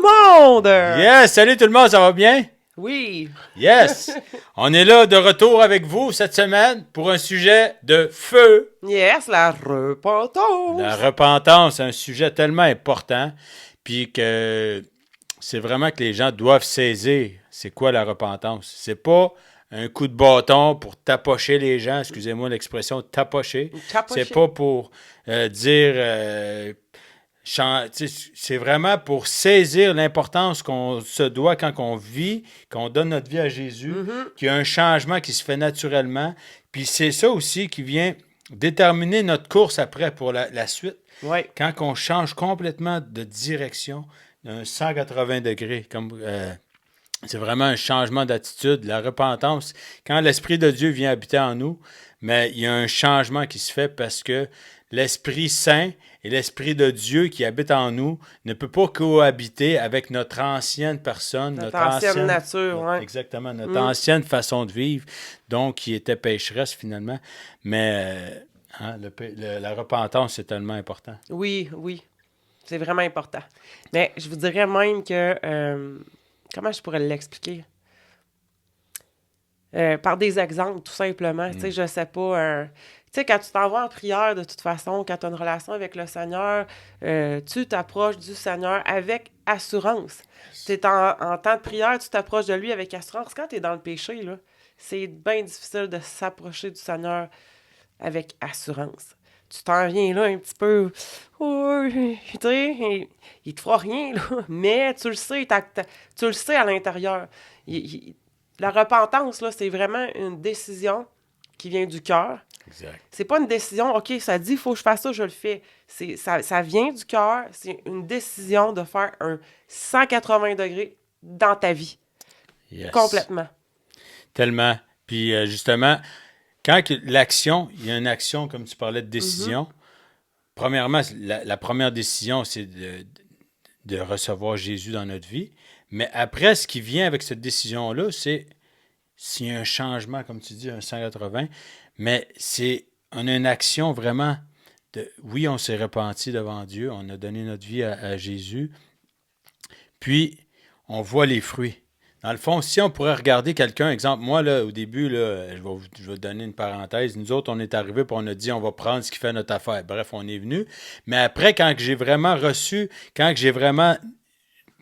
monde! Yes! Salut tout le monde, ça va bien? Oui. Yes! On est là de retour avec vous cette semaine pour un sujet de feu. Yes, la repentance. La repentance, un sujet tellement important, puis que c'est vraiment que les gens doivent saisir c'est quoi la repentance. C'est pas un coup de bâton pour tapocher les gens, excusez-moi l'expression tapocher. Tapocher. C'est pas pour dire... c'est vraiment pour saisir l'importance qu'on se doit quand on vit, qu'on donne notre vie à Jésus, qu'il y a un changement qui se fait naturellement. Puis c'est ça aussi qui vient déterminer notre course après pour la suite. Ouais. Quand on change complètement de direction, d'un 180 degrés, c'est vraiment un changement d'attitude, la repentance. Quand l'Esprit de Dieu vient habiter en nous, mais il y a un changement qui se fait parce que l'Esprit Saint et l'Esprit de Dieu qui habite en nous ne peut pas cohabiter avec notre ancienne personne, notre ancienne nature. Ouais. Exactement, notre ancienne façon de vivre, donc qui était pécheresse finalement. Mais la repentance, c'est tellement important. Oui, oui. C'est vraiment important. Mais je vous dirais même que... comment je pourrais l'expliquer? Par des exemples, tout simplement. Tu sais, je sais pas... tu sais, quand tu t'en vas en prière, de toute façon, quand tu as une relation avec le Seigneur, tu t'approches du Seigneur avec assurance. Tu es en temps de prière, tu t'approches de lui avec assurance. Quand tu es dans le péché, là, c'est bien difficile de s'approcher du Seigneur avec assurance. Tu t'en viens là un petit peu... Oh, tu sais, il te fera rien, là, mais tu le sais, tu le sais à l'intérieur. La repentance, là, c'est vraiment une décision qui vient du cœur. Exact. C'est pas une décision, OK, ça dit, il faut que je fasse ça, je le fais. Ça vient du cœur, c'est une décision de faire un 180 degrés dans ta vie. Yes. Complètement. Tellement. Puis justement, quand l'action, il y a une action, comme tu parlais de décision, premièrement, la première décision, c'est de recevoir Jésus dans notre vie. Mais après, ce qui vient avec cette décision-là, c'est s'il y a un changement, comme tu dis, un 180, mais on a une action vraiment oui, on s'est repenti devant Dieu, on a donné notre vie à Jésus, puis on voit les fruits. Dans le fond, si on pourrait regarder quelqu'un, exemple, moi, là, au début, là, je vais donner une parenthèse. Nous autres, on est arrivés et on a dit, on va prendre ce qui fait notre affaire. Bref, on est venu. Mais après, quand j'ai vraiment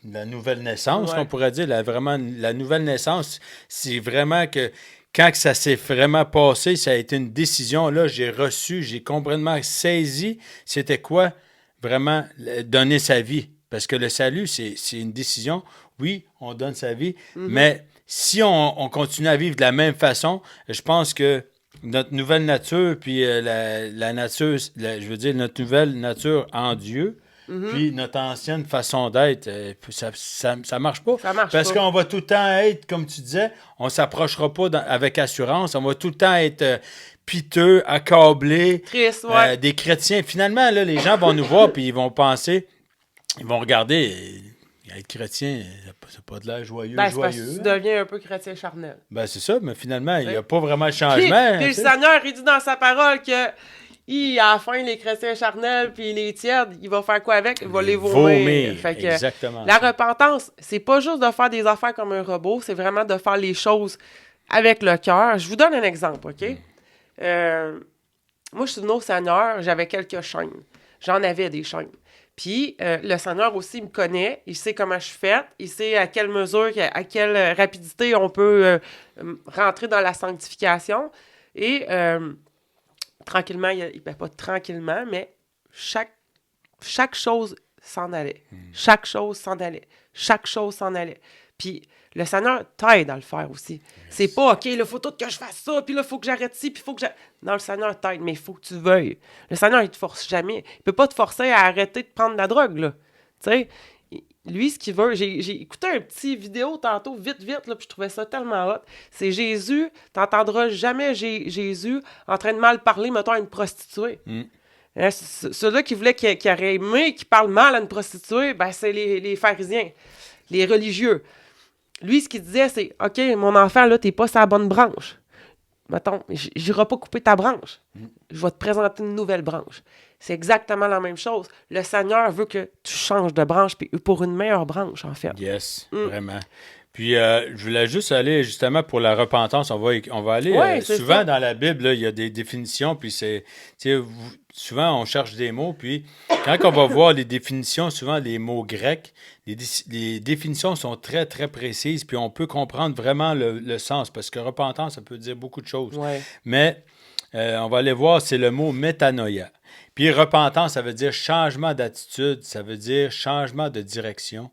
la nouvelle naissance, qu'on pourrait dire, la nouvelle naissance, c'est vraiment que quand ça s'est vraiment passé, ça a été une décision. Là, j'ai complètement saisi c'était quoi vraiment donner sa vie. Parce que le salut, c'est une décision. Oui, on donne sa vie, mais si on continue à vivre de la même façon, je pense que notre nouvelle nature, puis la nature, je veux dire, notre nouvelle nature en Dieu, puis notre ancienne façon d'être, ça marche pas. Ça marche Parce pas. qu'on va tout le temps être, comme tu disais, on s'approchera pas avec assurance, on va tout le temps être piteux, accablé, Triste, ouais. des chrétiens. Finalement, là, les gens vont nous voir, puis ils vont penser, ils vont regarder, être chrétien, c'est pas de l'air joyeux. Ben, c'est parce que tu deviens un peu chrétien charnel. Ben, c'est ça, mais finalement, il n'y a pas vraiment de changement. Puis le Seigneur, il dit dans sa parole que à la fin, les chrétiens charnels puis les tièdes, il va faire quoi avec? Il va les vomir. Fait que, exactement. La repentance, c'est pas juste de faire des affaires comme un robot, c'est vraiment de faire les choses avec le cœur. Je vous donne un exemple, OK? Moi, je suis venu au Seigneur, j'avais quelques chaînes. J'en avais des chaînes. Puis, le Seigneur aussi me connaît, il sait comment je suis faite, il sait à quelle mesure, à quelle rapidité on peut rentrer dans la sanctification. Et tranquillement, pas tranquillement, mais chaque chose s'en allait. Chaque chose s'en allait. Chaque chose s'en allait. Puis, le Seigneur t'aide à le faire aussi. Yes. C'est pas, OK, il faut tout que je fasse ça, puis là, il faut que j'arrête ci, puis il faut que Non, le Seigneur t'aide, mais il faut que tu veuilles. Le Seigneur, il te force jamais. Il peut pas te forcer à arrêter de prendre de la drogue, là. Tu sais, lui, ce qu'il veut... J'ai écouté un petit vidéo tantôt, vite, là, puis je trouvais ça tellement hot. C'est Jésus, t'entendras jamais Jésus en train de mal parler, mettons, à une prostituée. Hein, ceux-là qui voulaient qui auraient aimé, qui parlent mal à une prostituée, ben c'est les pharisiens, les religieux. Lui, ce qu'il disait, c'est « OK, mon enfant, là, t'es pas sa bonne branche. mettons, j'irai pas couper ta branche. Je vais te présenter une nouvelle branche. C'est exactement la même chose. Le Seigneur veut que tu changes de branche puis pour une meilleure branche, en fait. Yes, vraiment. Puis, je voulais juste aller, justement, pour la repentance. On va aller, Ouais, c'est souvent ça. dans la Bible, là, il y a des définitions, puis c'est, tu sais, souvent, on cherche des mots, puis quand on va voir les définitions, souvent, les mots grecs, les définitions sont très, très précises, puis on peut comprendre vraiment le sens, parce que repentance, ça peut dire beaucoup de choses. Ouais. Mais, on va aller voir, c'est le mot métanoïa. Puis repentance, ça veut dire changement d'attitude, ça veut dire changement de direction.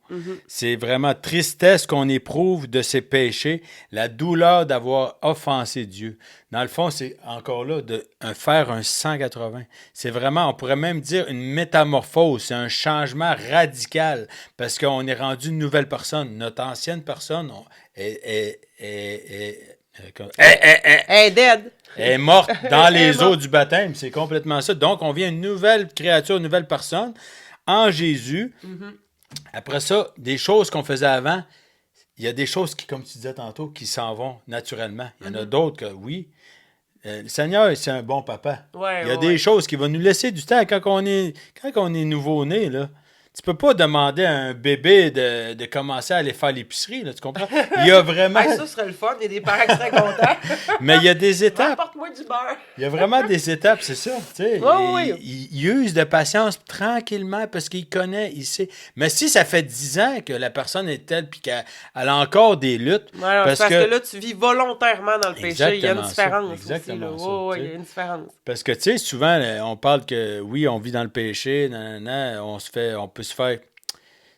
C'est vraiment tristesse qu'on éprouve de ses péchés, la douleur d'avoir offensé Dieu. Dans le fond, c'est encore là faire un 180. C'est vraiment, on pourrait même dire une métamorphose, c'est un changement radical parce qu'on est rendu une nouvelle personne. Notre ancienne personne Hey, dead! est morte dans les Elle est eaux du baptême. C'est complètement ça. Donc, on vient une nouvelle créature, une nouvelle personne en Jésus. Après ça, des choses qu'on faisait avant, il y a des choses qui, comme tu disais tantôt, qui s'en vont naturellement. Il y en a d'autres que, oui, le Seigneur, c'est un bon papa. Ouais, Il y a ouais, des ouais. choses qui vont nous laisser du temps quand on est nouveau-né, là. Tu peux pas demander à un bébé de commencer à aller faire l'épicerie, là, tu comprends? Il y a vraiment... Hey, ça serait le fun. Il y a des parents qui seraient contents. Mais il y a des étapes. Apporte-moi du beurre. Il y a vraiment des étapes, c'est ça. Tu sais. Oui, oui. Il use de patience tranquillement parce qu'il connaît, il sait. Mais si ça fait 10 ans que la personne est telle puis qu'elle a encore des luttes, Ouais, non, parce c'est parce que que là, tu vis volontairement dans le péché. Il y a une Exactement ça, différence exactement aussi. ça, Là. Ouais, tu il y sais. a une différence. Parce que, tu sais, souvent, on parle que, oui, on vit dans le péché, nanana, on peut se faire...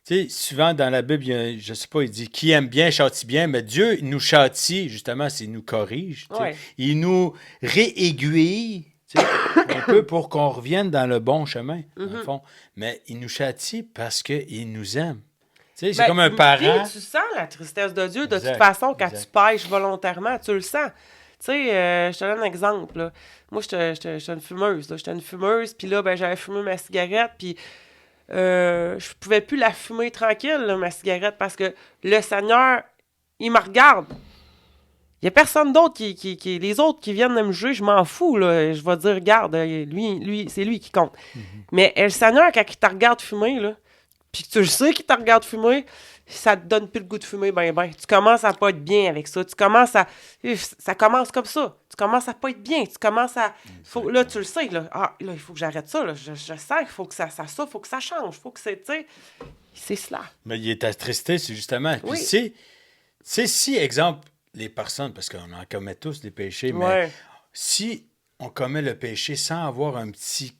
Tu sais, souvent dans la Bible, je sais pas, il dit qui aime bien châtie bien, mais Dieu il nous châtie, justement, s'il nous corrige. Tu sais. Ouais. Il nous réaiguille, tu sais, un peu pour qu'on revienne dans le bon chemin, dans le fond. Mais il nous châtie parce qu'il nous aime. Tu sais, c'est comme un parent. Puis tu sens la tristesse de Dieu de Exact, toute façon quand exact. tu pêches volontairement, tu le sens. Tu sais, je te donne un exemple. Là. Moi, j'étais une fumeuse. J'étais une fumeuse, puis là, ben, j'avais fumé ma cigarette, puis je pouvais plus la fumer tranquille, là, ma cigarette, parce que le Seigneur, il me regarde. Il n'y a personne d'autre les autres qui viennent de me juger, je m'en fous, là. Je vais dire, regarde, lui, c'est lui qui compte. Mais le Seigneur, quand il te regarde fumer, là, puis que tu le sais qu'il te regarde fumer, ça te donne plus le goût de fumer, ben. Tu commences à pas être bien avec ça. Ça commence comme ça. Tu commences à pas être bien. Tu commences à... là, tu le sais, là. Ah, là, il faut que j'arrête ça, là. Je sens qu'il faut que ça, faut que ça change. Faut que c'est, tu sais... C'est cela. Mais il est attristé, c'est justement. Puis Oui. c'est si, exemple, les personnes, parce qu'on en commet tous des péchés, mais Ouais. si on commet le péché sans avoir un petit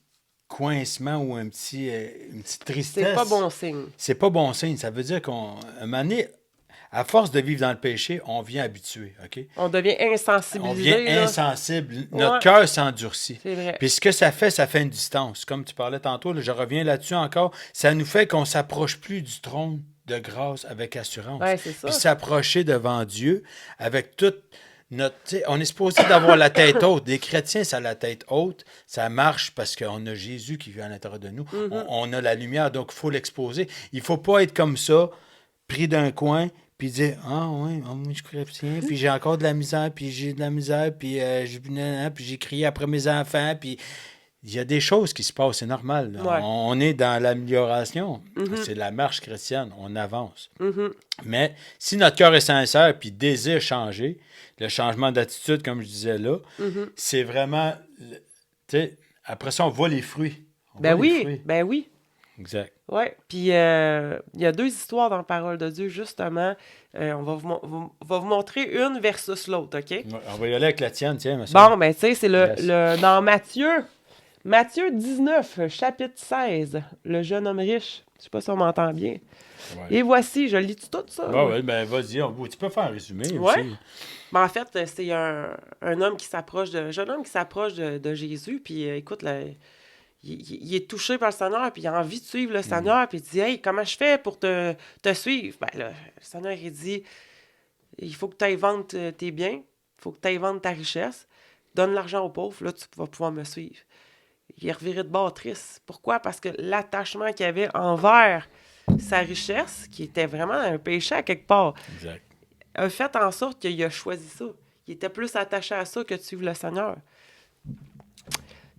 coincement ou une petite tristesse, C'est pas bon signe. c'est pas bon signe. Ça veut dire qu'un moment donné, à force de vivre dans le péché, on vient habitué, OK? On devient On insensibilisé, devient là. insensible. Notre Ouais. cœur s'endurcit. C'est vrai. Puis ce que ça fait une distance. Comme tu parlais tantôt, là, je reviens là-dessus encore. Ça nous fait qu'on s'approche plus du trône de grâce avec assurance. Ouais, c'est ça. Puis s'approcher devant Dieu avec toute notre... tu sais, on est supposé d'avoir la tête haute. Des chrétiens, ça a la tête haute. Ça marche parce qu'on a Jésus qui vit à l'intérieur de nous. On a la lumière, donc il faut l'exposer. Il faut pas être comme ça, pris d'un coin, puis dire « Ah oui, moi je suis chrétien, puis j'ai encore de la misère, puis j'ai de la misère, puis j'ai crié après mes enfants, puis... » Il y a des choses qui se passent, c'est normal. Là. Ouais. On est dans l'amélioration. C'est la marche chrétienne, on avance. Mais si notre cœur est sincère puis désire changer, le changement d'attitude, comme je disais là, c'est vraiment... Tu sais, après ça, on voit les fruits. On Ben voit les oui, fruits. ben oui. Exact. Ouais, puis il y a deux histoires dans la parole de Dieu, justement. On va vous montrer une versus l'autre, OK? Ouais, on va y aller avec la tienne, tiens, ma soeur. Bon, ben tu sais, c'est Yes. dans Matthieu 19, chapitre 16, le jeune homme riche. Je sais pas si on m'entend bien. Ouais. Et voici, je lis tout ça. Ouais, ben vas-y, tu peux faire un résumé Ouais. aussi. Ben, en fait, c'est un homme qui s'approche jeune homme qui s'approche de Jésus, puis écoute, là, il est touché par le Seigneur, puis il a envie de suivre le Seigneur, puis il dit « Hey, comment je fais pour te suivre? » Ben là, le Seigneur, il dit « Il faut que tu ailles vendre tes biens, il faut que tu ailles vendre ta richesse, donne l'argent aux pauvres, là, tu vas pouvoir me suivre. » Il est reviré de bord triste. Pourquoi? Parce que l'attachement qu'il avait envers sa richesse, qui était vraiment un péché à quelque part, Exact. a fait en sorte qu'il a choisi ça. Il était plus attaché à ça que de suivre le Seigneur.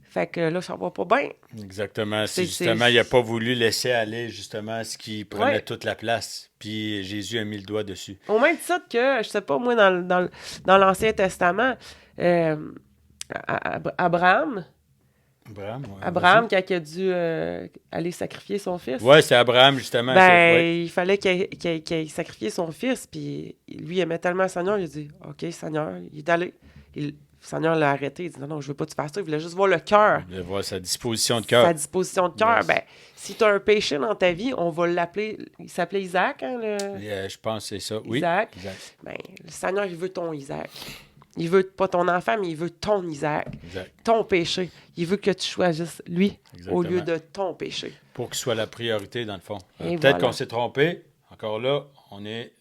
Fait que là, ça va pas bien. Exactement. Justement, il n'a pas voulu laisser aller justement ce qui prenait toute la place. Puis Jésus a mis le doigt dessus. Au même titre que, je sais pas, moi, dans l'Ancien Testament, Abraham, quand il a dû aller sacrifier son fils. Oui, c'est Abraham, justement. Il fallait qu'il ait sacrifié son fils, puis lui, il aimait tellement le Seigneur, il a dit, « OK, Seigneur », il est allé. Le Seigneur l'a arrêté, il dit, « Non, je veux pas que tu fasses ça », il voulait juste voir le cœur. Il voulait voir sa disposition de cœur. Sa disposition de cœur. Yes. Si tu as un péché dans ta vie, on va l'appeler, il s'appelait Isaac, hein, je pense que c'est ça, oui. Isaac. Le Seigneur, il veut ton Isaac. Il veut pas ton enfant, mais il veut ton Isaac. Exact. Ton péché. Il veut que tu choisisses lui au lieu de ton péché. Pour qu'il soit la priorité, dans le fond. Peut-être qu'on s'est trompé. Encore là, on est...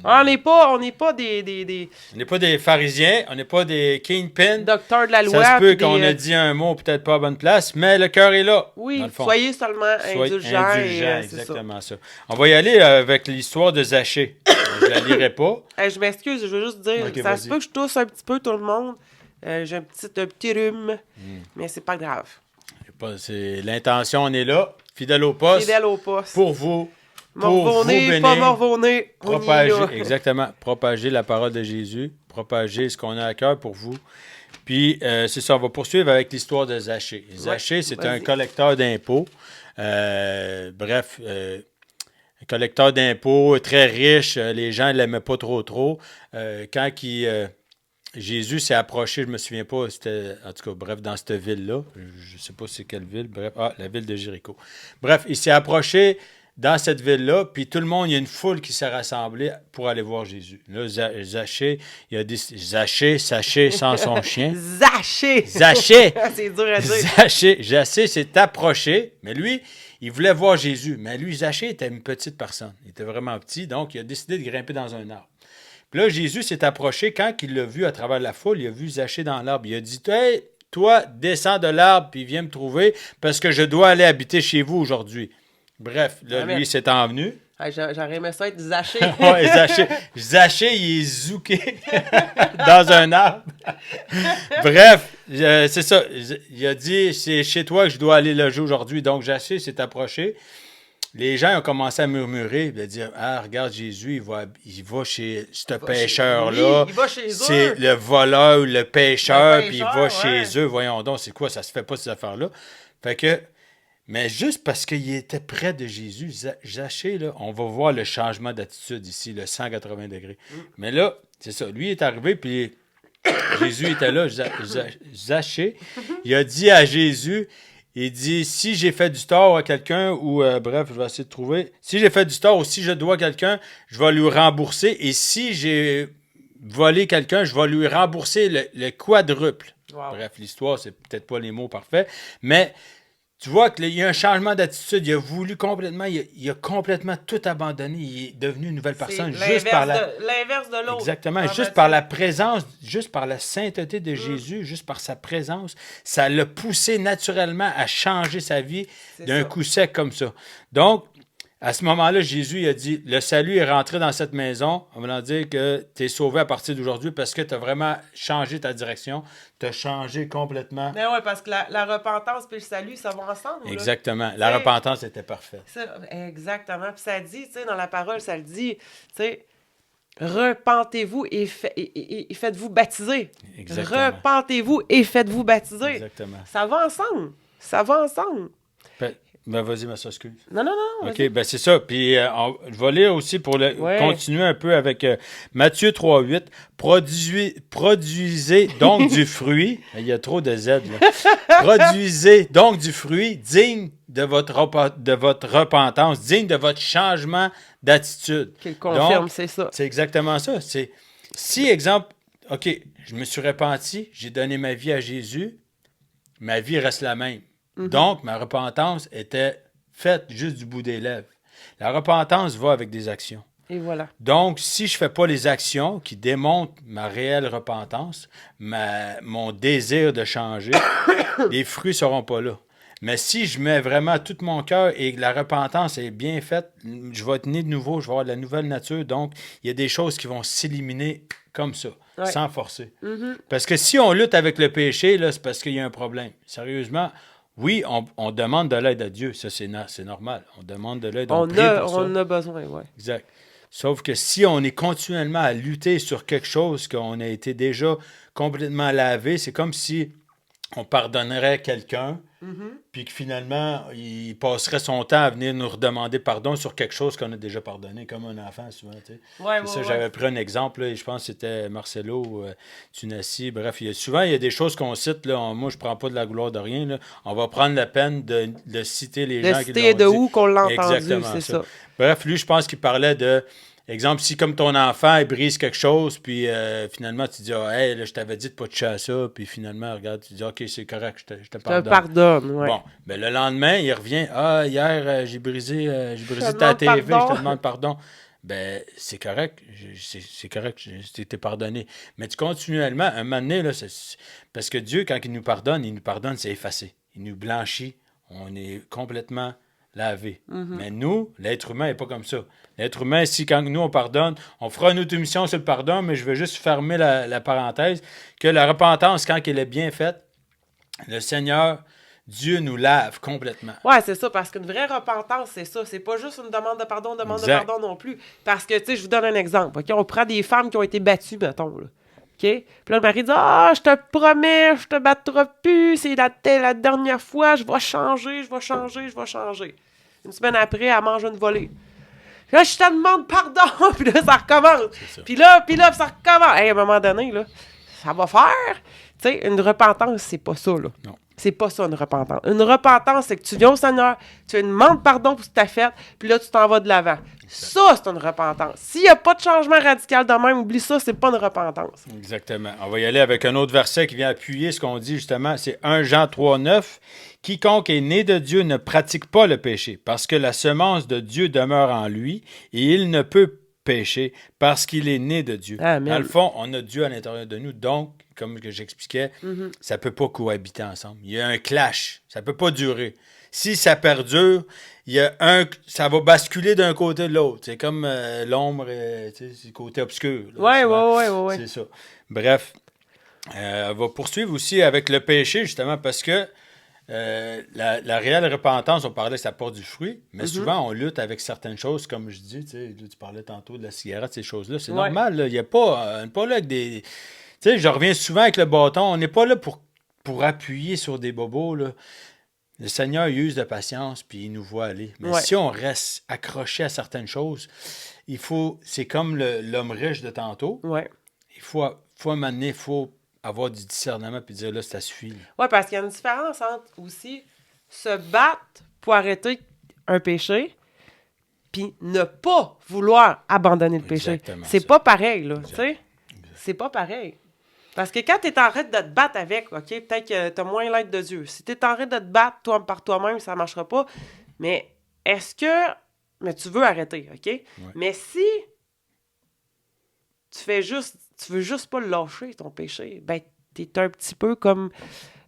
On n'est pas des... On n'est pas des pharisiens, on n'est pas des kingpins. Docteurs de la loi. Ça se peut qu'on a dit un mot peut-être pas à bonne place, mais le cœur est là. Oui, dans le fond. Soyez seulement indulgents. Exactement ça. On va y aller avec l'histoire de Zachée. Je la lirai pas. Je m'excuse, je veux juste dire, ça se peut que je tousse un petit peu tout le monde. J'ai un petit rhume, mais c'est pas grave. L'intention, on est là, fidèle au poste. Fidèle au poste. Pour vous. Morvonner, pas morvonner. Propager la parole de Jésus, propager ce qu'on a à cœur pour vous. Puis, c'est ça, on va poursuivre avec l'histoire de Zachée. Zachée, c'est un collecteur d'impôts. Un collecteur d'impôts très riche. Les gens ne l'aimaient pas trop. Quand Jésus s'est approché, je ne me souviens pas, c'était, en tout cas, bref, dans cette ville-là. Je ne sais pas c'est quelle ville. Bref, la ville de Jéricho. Bref, il s'est approché dans cette ville-là, puis tout le monde, il y a une foule qui s'est rassemblée pour aller voir Jésus. Là, Zachée, il a dit Zachée sans son chien. Zachée! C'est dur à dire. Zachée s'est approché, mais lui, il voulait voir Jésus. Mais lui, Zachée était une petite personne. Il était vraiment petit, donc il a décidé de grimper dans un arbre. Puis là, Jésus s'est approché. Quand il l'a vu à travers la foule, il a vu Zachée dans l'arbre. Il a dit, « Hey, toi, descends de l'arbre, puis viens me trouver, parce que je dois aller habiter chez vous aujourd'hui. » Bref, là, lui, il s'est envenu. J'aurais aimé ça être Zachée. Oui, Zachée, il est zouké dans un arbre. Bref, c'est ça. Il a dit, c'est chez toi que je dois aller loger aujourd'hui. Donc, Zachée s'est approché. Les gens ont commencé à murmurer, à dire, regarde, Jésus, il va chez ce pêcheur-là. Il va chez eux. C'est le voleur ou le pêcheur, puis il va chez eux. Voyons donc, c'est quoi? Ça se fait pas, ces affaires-là. Fait que... Mais juste parce qu'il était près de Jésus, Zachée, là, on va voir le changement d'attitude ici, le 180 degrés. Mais là, c'est ça. Lui est arrivé, puis Jésus était là. Zachée, il a dit à Jésus, il dit, si j'ai fait du tort à quelqu'un, ou bref, je vais essayer de trouver. Si j'ai fait du tort ou si je dois quelqu'un, je vais lui rembourser. Et si j'ai volé quelqu'un, je vais lui rembourser le quadruple. Wow. Bref, l'histoire, c'est peut-être pas les mots parfaits, mais... Tu vois qu'il y a un changement d'attitude. Il a voulu complètement, il a complètement tout abandonné. Il est devenu une nouvelle personne juste par l'inverse de l'autre. Exactement. Juste par la présence, juste par la sainteté de Jésus, juste par sa présence, ça l'a poussé naturellement à changer sa vie d'un coup sec comme ça. Donc, à ce moment-là, Jésus il a dit, le salut est rentré dans cette maison. On va dire que tu es sauvé à partir d'aujourd'hui parce que tu as vraiment changé ta direction. Tu as changé complètement. Mais oui, parce que la repentance et le salut, ça va ensemble. Exactement. Là. La repentance était parfaite. Exactement. Puis ça dit, tu sais, dans la parole, ça le dit, tu sais, repentez-vous et faites-vous baptiser. Exactement. Repentez-vous et faites-vous baptiser. Exactement. Ça va ensemble. Ben, vas-y, ma excuse. Non. OK, ben c'est ça. Puis, je vais lire aussi pour continuer un peu avec Matthieu 3,8. Produisez donc du fruit. Il y a trop de Z, là. Produisez donc du fruit digne de votre repentance, digne de votre changement d'attitude. Qu'il confirme, c'est ça. C'est exactement ça. Si, exemple, OK, je me suis repenti, j'ai donné ma vie à Jésus, ma vie reste la même. Mm-hmm. Donc, ma repentance était faite juste du bout des lèvres. La repentance va avec des actions. Et voilà. Donc, si je ne fais pas les actions qui démontrent ma réelle repentance, mon désir de changer, les fruits ne seront pas là. Mais si je mets vraiment tout mon cœur et que la repentance est bien faite, je vais être né de nouveau, je vais avoir de la nouvelle nature. Donc, il y a des choses qui vont s'éliminer comme ça, Ouais. sans forcer. Mhm. Parce que si on lutte avec le péché, là, c'est parce qu'il y a un problème. Sérieusement, oui, on demande de l'aide à Dieu. Ça, c'est normal. On demande de l'aide, on prie pour ça. On a besoin, ouais. Exact. Sauf que si on est continuellement à lutter sur quelque chose qu'on a été déjà complètement lavé, c'est comme si on pardonnerait quelqu'un, puis que finalement, il passerait son temps à venir nous redemander pardon sur quelque chose qu'on a déjà pardonné, comme un enfant, souvent. Tu sais. Ouais, C'est ça, j'avais pris un exemple, là, et je pense que c'était Marcelo Tunassi. Bref, souvent, il y a des choses qu'on cite. Là, moi, je ne prends pas de la gloire de rien. Là. On va prendre la peine de citer les gens qui l'ont dit. De où qu'on l'a entendu, Exactement c'est ça. Bref, lui, je pense qu'il parlait de... Exemple, si comme ton enfant, il brise quelque chose, puis finalement, tu dis, hey, là, je t'avais dit de pas toucher à ça, puis finalement, regarde, tu dis, OK, c'est correct, je te pardonne. Je te pardonne, ouais. Bon, ben le lendemain, il revient, hier, j'ai brisé ta TV, je te demande pardon. Ben, c'est correct, c'est correct, t'es pardonné. Mais tu continuellement, un moment donné, là, parce que Dieu, quand il nous pardonne, c'est effacé. Il nous blanchit, on est complètement lavé. Mais nous, l'être humain n'est pas comme ça. L'être humain, si quand nous on pardonne, on fera une autre émission sur le pardon, mais je veux juste fermer la parenthèse, que la repentance, quand elle est bien faite, le Seigneur, Dieu nous lave complètement. Ouais, c'est ça, parce qu'une vraie repentance, c'est ça. C'est pas juste une demande de pardon de pardon non plus. Parce que, tu sais, je vous donne un exemple. OK? On prend des femmes qui ont été battues, mettons, là. OK? Puis là, le mari dit, je te promets, je te battrai plus, c'est la dernière fois, je vais changer. Une semaine après, elle mange une volée. Puis là, je te demande pardon, puis là, ça recommence. Puis là, ça recommence. Hey, à un moment donné, là, ça va faire. Tu sais, une repentance, c'est pas ça, là. Non. C'est pas ça, une repentance. Une repentance, c'est que tu viens au Seigneur, tu lui demandes pardon pour ce que tu as fait, puis là, tu t'en vas de l'avant. Ça, c'est une repentance. S'il n'y a pas de changement radical de même, oublie ça, c'est pas une repentance. Exactement. On va y aller avec un autre verset qui vient appuyer ce qu'on dit, justement. C'est 1 Jean 3,9. Quiconque est né de Dieu ne pratique pas le péché, parce que la semence de Dieu demeure en lui, et il ne peut pécher parce qu'il est né de Dieu. Amen. Dans le fond, on a Dieu à l'intérieur de nous, donc, comme que j'expliquais, ça ne peut pas cohabiter ensemble. Il y a un clash. Ça ne peut pas durer. Si ça perdure, ça va basculer d'un côté de l'autre. C'est comme l'ombre, c'est le côté obscur. Ouais. C'est ça. Bref, on va poursuivre aussi avec le péché, justement, parce que la réelle repentance, on parlait que ça porte du fruit, mais souvent, on lutte avec certaines choses, comme je dis, tu parlais tantôt de la cigarette, ces choses-là. C'est normal, là. Il n'y a pas, on n'est pas là avec des... Tu sais, je reviens souvent avec le bâton. On n'est pas là pour appuyer sur des bobos, là. Le Seigneur il use de patience, puis il nous voit aller. Mais si on reste accroché à certaines choses, c'est comme l'homme riche de tantôt. Ouais. Il faut à un moment donné, il faut avoir du discernement, puis dire là, ça suffit. Oui, parce qu'il y a une différence entre aussi se battre pour arrêter un péché, puis ne pas vouloir abandonner le péché. C'est pas pareil, là, tu sais. C'est pas pareil. Parce que quand tu es en train de te battre avec, OK, peut-être que tu as moins l'aide de Dieu. Si tu es en train de te battre par toi-même, ça ne marchera pas. Mais est-ce que... Mais tu veux arrêter, OK? Ouais. Mais si tu veux juste pas le lâcher, ton péché, ben tu es un petit peu comme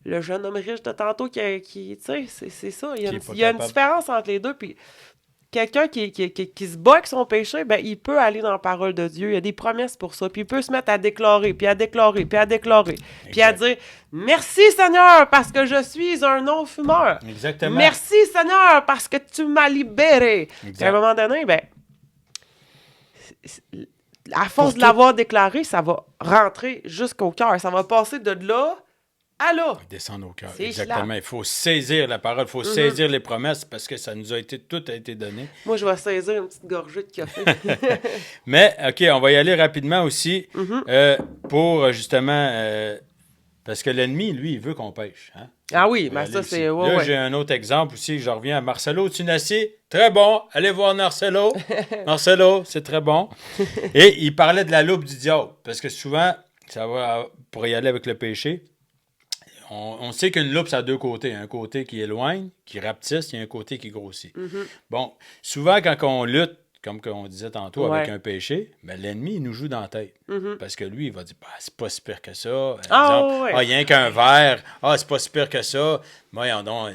le jeune homme riche de tantôt qui tu sais, c'est ça. Il y a une différence entre les deux, puis... Quelqu'un qui se bat avec son péché, ben, il peut aller dans la parole de Dieu. Il y a des promesses pour ça. Puis il peut se mettre à déclarer, puis à déclarer. Puis à dire « Merci Seigneur parce que je suis un non-fumeur. Exactement. Merci Seigneur parce que tu m'as libéré. » Puis à un moment donné, ben, à force de l'avoir déclaré, ça va rentrer jusqu'au cœur. Ça va passer de là à là. Descendre au cœur. Exactement. Il faut saisir la parole, il faut saisir les promesses parce que ça nous a été, tout a été donné. Moi, je vais saisir une petite gorgée de café. Mais, OK, on va y aller rapidement aussi pour justement... parce que l'ennemi, lui, il veut qu'on pêche. Hein? Ah oui, mais ça, c'est... Là, j'ai un autre exemple aussi. Je reviens à Marcelo Tunassi. Très bon. Allez voir Marcelo. Marcelo, c'est très bon. Et il parlait de la loupe du diable. Parce que souvent, ça va pour y aller avec le péché, on sait qu'une loupe, ça a deux côtés. Un côté qui éloigne, qui rapetisse, il y a un côté qui grossit. Bon, souvent, quand on lutte, comme on disait tantôt, avec un péché, ben, l'ennemi, il nous joue dans la tête. Parce que lui, il va dire, c'est pas si pire que ça. Il y a qu'un verre. C'est pas si pire que ça. Voyons donc.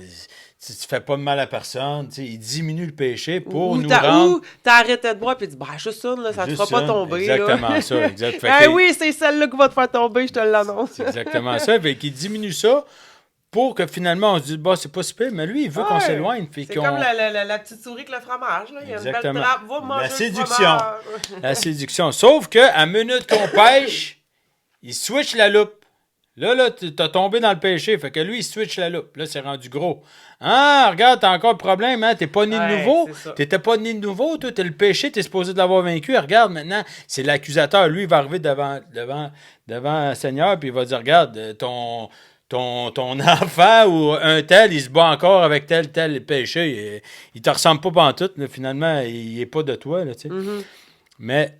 tu fais pas de mal à personne. Il diminue le péché pour nous rendre... Ou t'as arrêté de boire puis tu dis, bah, juste une, là, ça te fera pas tomber. Exactement là. ça. Exact. Oui, c'est celle-là qui va te faire tomber, je te l'annonce. C'est exactement ça. Fait qu'il diminue ça pour que finalement, on se dise, bah, c'est pas super, mais lui, il veut qu'on s'éloigne. C'est comme la petite souris avec le fromage. Là. Il y a une belle trappe, va manger la séduction. le fromage. La séduction. Sauf qu'à minute qu'on pêche, il switch la loupe. Là, t'as tombé dans le péché. Fait que lui, il switch la loupe. Là, c'est rendu gros. Ah, regarde, t'as encore le problème, hein? T'es pas né de nouveau. T'étais pas né de nouveau, toi. T'es le péché, t'es supposé de l'avoir vaincu. Regarde, maintenant, c'est l'accusateur. Lui, il va arriver devant le Seigneur, puis il va dire, regarde, ton enfant ou un tel, il se bat encore avec tel péché. Il te ressemble pas pantoute. Là, finalement, il est pas de toi, là, tu sais. Mm-hmm. Mais...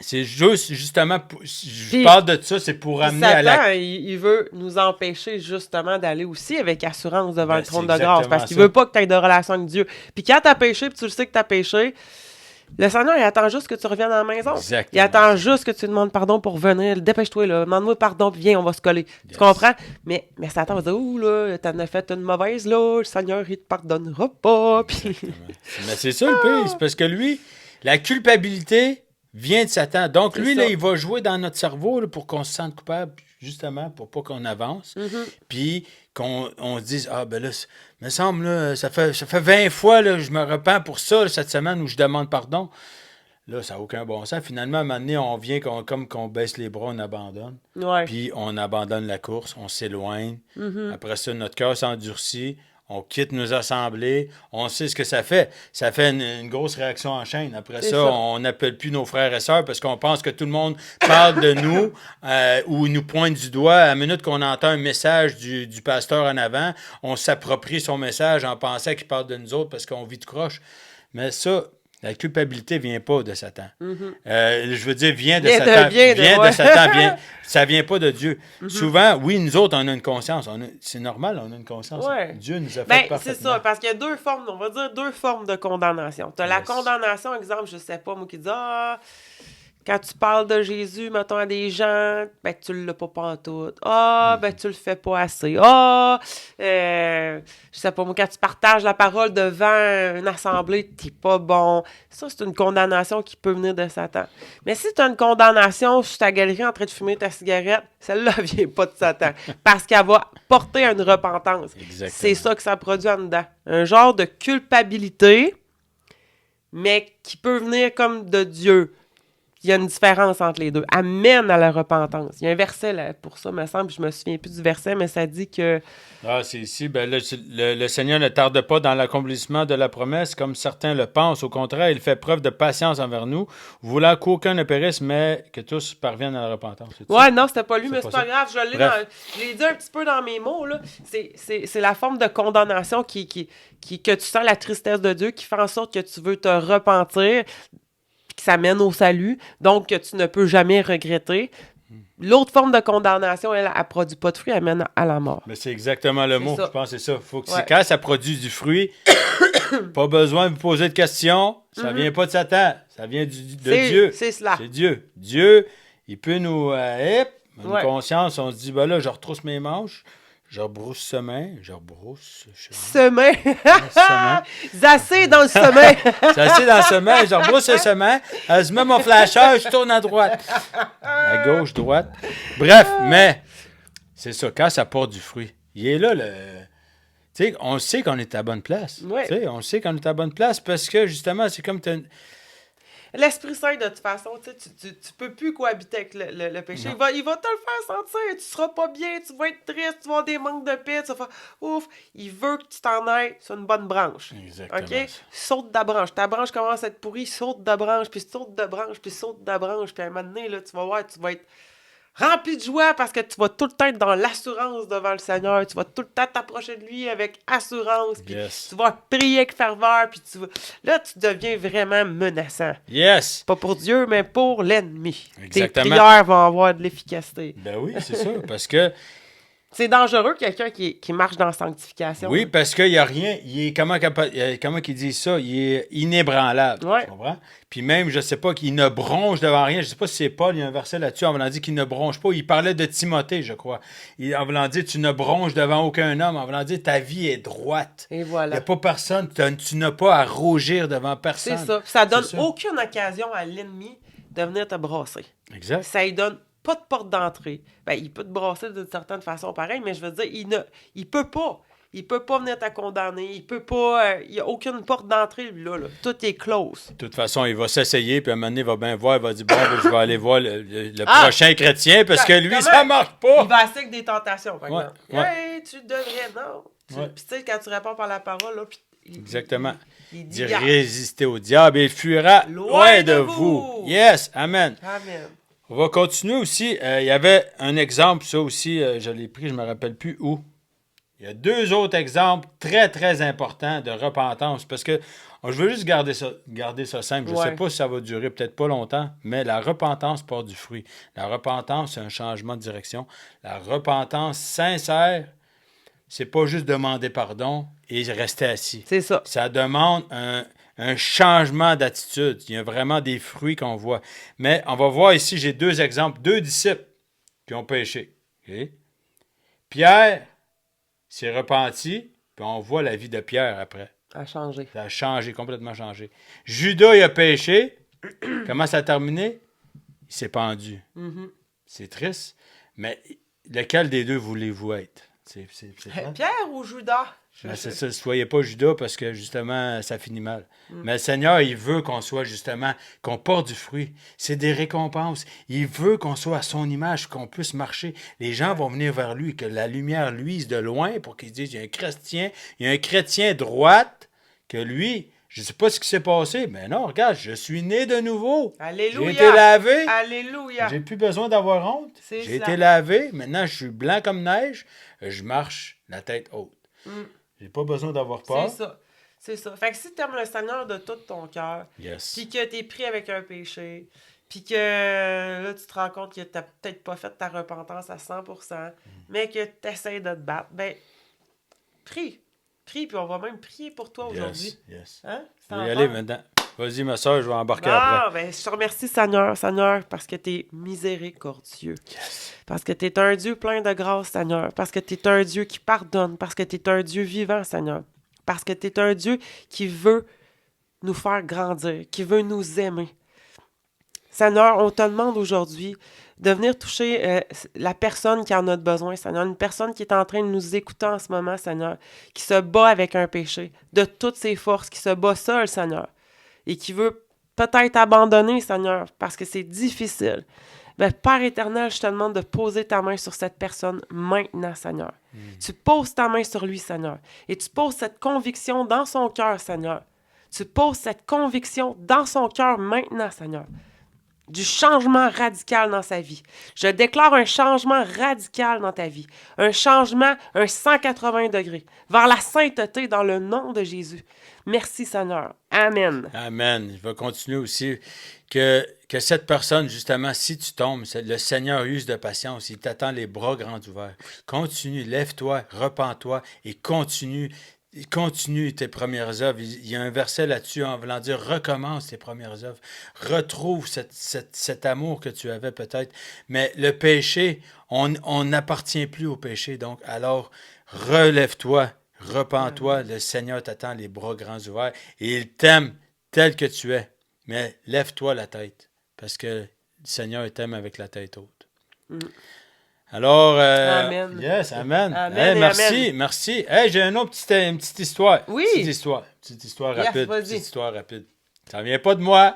c'est justement, je parle de ça, c'est pour amener Satan, à la... il veut nous empêcher justement d'aller aussi avec assurance devant le trône de grâce, parce qu'il veut pas que tu aies de relation avec Dieu. Puis quand tu as péché, puis tu le sais que tu as péché, le Seigneur, il attend juste que tu reviennes à la maison. Exactement. Il attend juste que tu demandes pardon pour venir. Dépêche-toi, là. Demande-moi pardon, puis viens, on va se coller. Yes. Tu comprends? Mais Satan va dire, ouh, là, t'en as fait une mauvaise, là. Le Seigneur, il te pardonnera pas. Puis... Mais c'est ça le pire. C'est parce que lui, la culpabilité... vient de Satan. Donc, lui, là, il va jouer dans notre cerveau là, pour qu'on se sente coupable, justement, pour pas qu'on avance. Puis qu'on se dise, ah, ben là, il me semble, là, ça fait 20 fois que je me repens pour ça, là, cette semaine, où je demande pardon. Là, ça n'a aucun bon sens. Finalement, à un moment donné, on vient comme qu'on baisse les bras, on abandonne. Ouais. Puis on abandonne la course, on s'éloigne. Après ça, notre cœur s'endurcit. On quitte nos assemblées, on sait ce que ça fait. Ça fait une grosse réaction en chaîne. Après ça, on n'appelle plus nos frères et sœurs parce qu'on pense que tout le monde parle de nous ou nous pointe du doigt. À la minute qu'on entend un message du pasteur en avant, on s'approprie son message en pensant qu'il parle de nous autres parce qu'on vit de croche. Mais ça, la culpabilité ne vient pas de Satan. Je veux dire, vient de Satan. De Satan. Ça ne vient pas de Dieu. Souvent, oui, nous autres, on a une conscience. C'est normal, on a une conscience. Ouais. Dieu nous a fait parfaitement. C'est ça, parce qu'il y a deux formes de condamnation. Tu as la condamnation, exemple, je sais pas, moi qui dis, quand tu parles de Jésus, mettons, à des gens, ben, tu l'as pas pantoute. Ben, tu le fais pas assez. Je sais pas, moi, quand tu partages la parole devant une assemblée, t'es pas bon. Ça, c'est une condamnation qui peut venir de Satan. Mais si tu as une condamnation sur ta galerie en train de fumer ta cigarette, celle-là vient pas de Satan. Parce qu'elle va porter à une repentance. Exactement. C'est ça que ça produit en dedans. Un genre de culpabilité, mais qui peut venir comme de Dieu. Il y a une différence entre les deux. Amène à la repentance. Il y a un verset là, pour ça, me semble. Je me souviens plus du verset, mais ça dit que... c'est ici. Ben, le Seigneur ne tarde pas dans l'accomplissement de la promesse, comme certains le pensent. Au contraire, il fait preuve de patience envers nous, voulant qu'aucun ne périsse, mais que tous parviennent à la repentance. Ouais, non, c'était pas lui, mais c'est pas grave. Je l'ai dit un petit peu dans mes mots. Là. C'est la forme de condamnation que tu sens la tristesse de Dieu, qui fait en sorte que tu veux te repentir, qui s'amène au salut, donc que tu ne peux jamais regretter. L'autre forme de condamnation, elle produit pas de fruit, elle mène à la mort. Mais c'est exactement le mot, ça. je pense que c'est ça. Faut que quand ça produit du fruit, pas besoin de vous poser de questions, ça vient pas de Satan, ça vient de Dieu. C'est cela. C'est Dieu. Dieu, il peut nous... une conscience, on se dit, ben là, je retrousse mes manches, je rebrousse chemin, Semin. Zassé dans le semin. Zassé dans le semin, je rebrousse le semin, je mets mon flasheur, je tourne à droite. À gauche, droite. Bref, mais c'est ça, quand ça porte du fruit, il est là le... Tu sais, on sait qu'on est à la bonne place. Ouais. Tu sais, on sait qu'on est à la bonne place parce que, justement, c'est comme... L'Esprit Saint, de toute façon, tu peux plus cohabiter avec le péché. Il va te le faire sentir. Tu seras pas bien, tu vas être triste, tu vas avoir des manques de paix, tu vas faire ouf. Il veut que tu t'en ailles sur une bonne branche. Exactement. OK? Saute de la branche. Ta branche commence à être pourrie, saute de la branche, puis saute de branche, puis saute de la branche. Puis à un moment donné, là, tu vas voir, tu vas être rempli de joie parce que tu vas tout le temps être dans l'assurance devant le Seigneur. Tu vas tout le temps t'approcher de lui avec assurance. Puis tu vas prier avec ferveur. Puis là, tu deviens vraiment menaçant. Yes! Pas pour Dieu, mais pour l'ennemi. Exactement. Tes prières vont avoir de l'efficacité. Ben oui, c'est ça. Parce que C'est dangereux, quelqu'un qui marche dans la sanctification. Oui, parce qu'il n'y a rien. Il est, comment qu'il dit ça? Il est inébranlable. Ouais. Tu comprends? Puis même, je ne sais pas, qu'il ne bronche devant rien. Je ne sais pas si c'est Paul, il y a un verset là-dessus, en voulant dire qu'il ne bronche pas. Il parlait de Timothée, je crois. En voulant dire, tu ne bronches devant aucun homme. En voulant dire, ta vie est droite. Et Il n'y voilà. a pas personne. Tu n'as pas à rougir devant personne. C'est ça. Ça donne C'est ça. aucune occasion à l'ennemi de venir te brasser. Exact. Ça lui donne pas de porte d'entrée. Ben, il peut te brasser d'une certaine façon pareil, mais je veux dire, il peut pas. Il peut pas venir te condamner. Il peut pas. Il n'y a aucune porte d'entrée, lui, là. Tout est close. De toute façon, il va s'essayer, puis à un moment donné, il va bien voir, il va dire, bon, ben, je vais aller voir le prochain chrétien, parce que lui, Comment? ça marche pas. Il va essayer avec des tentations, par Ouais, exemple. ouais. Hey, tu devrais, non. Ouais. Puis tu sais, quand tu réponds par la parole, là, puis Exactement. il Dit dit, résister au diable et il fuira loin de vous. Yes, amen. Amen. On va continuer aussi. Il y avait un exemple, ça aussi, je l'ai pris, je ne me rappelle plus où. Il y a 2 autres exemples très, très importants de repentance. Parce que je veux juste garder ça simple. Je ne sais pas si ça va durer peut-être pas longtemps, mais la repentance porte du fruit. La repentance, c'est un changement de direction. La repentance sincère, c'est pas juste demander pardon et rester assis. C'est ça. Ça demande un changement d'attitude. Il y a vraiment des fruits qu'on voit. Mais on va voir ici, j'ai 2 exemples. 2 disciples qui ont péché. Okay? Pierre s'est repenti, puis on voit la vie de Pierre après. Ça a changé. Ça a changé, complètement changé. Judas, il a péché. Comment ça a terminé? Il s'est pendu. Mm-hmm. C'est triste. Mais lequel des deux voulez-vous être? C'est Pierre ou Judas? Ben, c'est ça, soyez pas Judas parce que justement, ça finit mal. Mais le Seigneur, il veut qu'on soit justement, qu'on porte du fruit. C'est des récompenses. Il veut qu'on soit à son image, qu'on puisse marcher. Les gens vont venir vers lui, que la lumière luise de loin pour qu'ils disent, il y a un chrétien droite, que lui, je ne sais pas ce qui s'est passé, mais non, regarde, je suis né de nouveau. Alléluia. J'ai été lavé. Alléluia. J'ai plus besoin d'avoir honte. C'est J'ai ça. été lavé. Maintenant, je suis blanc comme neige. Je marche la tête haute. J'ai pas besoin d'avoir peur. C'est ça. C'est ça. Fait que si tu aimes le Seigneur de tout ton cœur, Yes. puis que tu es pris avec un péché, puis que là, tu te rends compte que tu n'as peut-être pas fait ta repentance à 100%, mais que tu essaies de te battre, ben, prie. Prie, puis on va même prier pour toi aujourd'hui. Yes. Hein? Je vais y aller maintenant. Vas-y, ma soeur, je vais embarquer Ah, après. ben, je te remercie, Seigneur, parce que tu es miséricordieux. Yes. Parce que tu es un Dieu plein de grâce, Seigneur. Parce que tu es un Dieu qui pardonne. Parce que tu es un Dieu vivant, Seigneur. Parce que tu es un Dieu qui veut nous faire grandir, qui veut nous aimer. Seigneur, on te demande aujourd'hui de venir toucher la personne qui en a besoin, Seigneur. Une personne qui est en train de nous écouter en ce moment, Seigneur. Qui se bat avec un péché, de toutes ses forces, qui se bat seul, Seigneur. Et qui veut peut-être abandonner, Seigneur, parce que c'est difficile. Ben, Père éternel, je te demande de poser ta main sur cette personne maintenant, Seigneur. Tu poses ta main sur lui, Seigneur. Et tu poses cette conviction dans son cœur, Seigneur. Tu poses cette conviction dans son cœur maintenant, Seigneur. Du changement radical dans sa vie. Je déclare un changement radical dans ta vie. Un changement, un 180 degrés, vers la sainteté dans le nom de Jésus. Merci, Seigneur. Amen. Amen. Je vais continuer aussi que cette personne, justement, si tu tombes, le Seigneur use de patience. Il t'attend les bras grands ouverts. Continue, lève-toi, repens-toi et continue tes premières œuvres. Il y a un verset là-dessus en voulant dire recommence tes premières œuvres. Retrouve cet amour que tu avais peut-être. Mais le péché, on n'appartient plus au péché. Donc, alors, relève-toi, repens-toi. Le Seigneur t'attend les bras grands ouverts et il t'aime tel que tu es. Mais lève-toi la tête parce que le Seigneur t'aime avec la tête haute. Alors, Amen. Yes, amen. Amen Hey, merci, amen. merci. Hey, j'ai une petite histoire. Oui. Petite histoire Yes, rapide. vas-y. Petite histoire rapide. Ça vient pas de moi.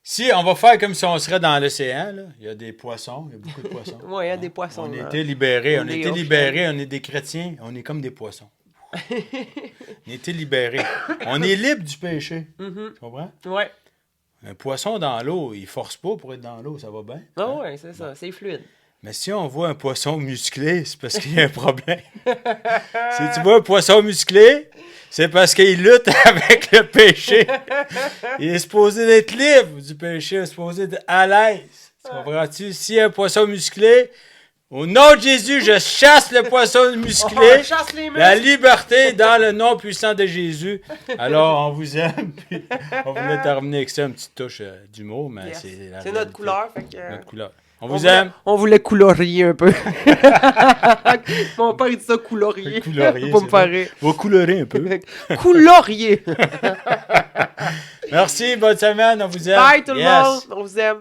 Si on va faire comme si on serait dans l'océan, là, il y a des poissons, il y a beaucoup de poissons. Oui, il y a des poissons. On a là. été libérés, On on a est été au libérés, on est des chrétiens, on est comme des poissons. On a été libérés. On est libre du péché. Tu comprends? Oui. Un poisson dans l'eau, il force pas pour être dans l'eau, ça va bien. Ah oui, c'est ça. C'est fluide. Mais si on voit un poisson musclé, c'est parce qu'il y a un problème. Si tu vois un poisson musclé, c'est parce qu'il lutte avec le péché. Il est supposé d'être libre du péché, il est supposé être à l'aise. Tu comprends-tu? Si un poisson musclé, Au nom de Jésus, je chasse le poisson musclé. On chasse les muscles. La liberté dans le nom puissant de Jésus. Alors, on vous aime. Puis on voulait terminer avec ça, une petite touche d'humour, mais Yes. c'est la C'est notre réalité. couleur. Fait que, Notre couleur. On vous aime. On voulait colorier un peu. Mon père, il dit ça, colorier. Colorier, Pour me c'est faire bon. rire. On va colorer un peu. Colorier. Merci, bonne semaine. On vous aime. Bye tout le Yes. monde. On vous aime.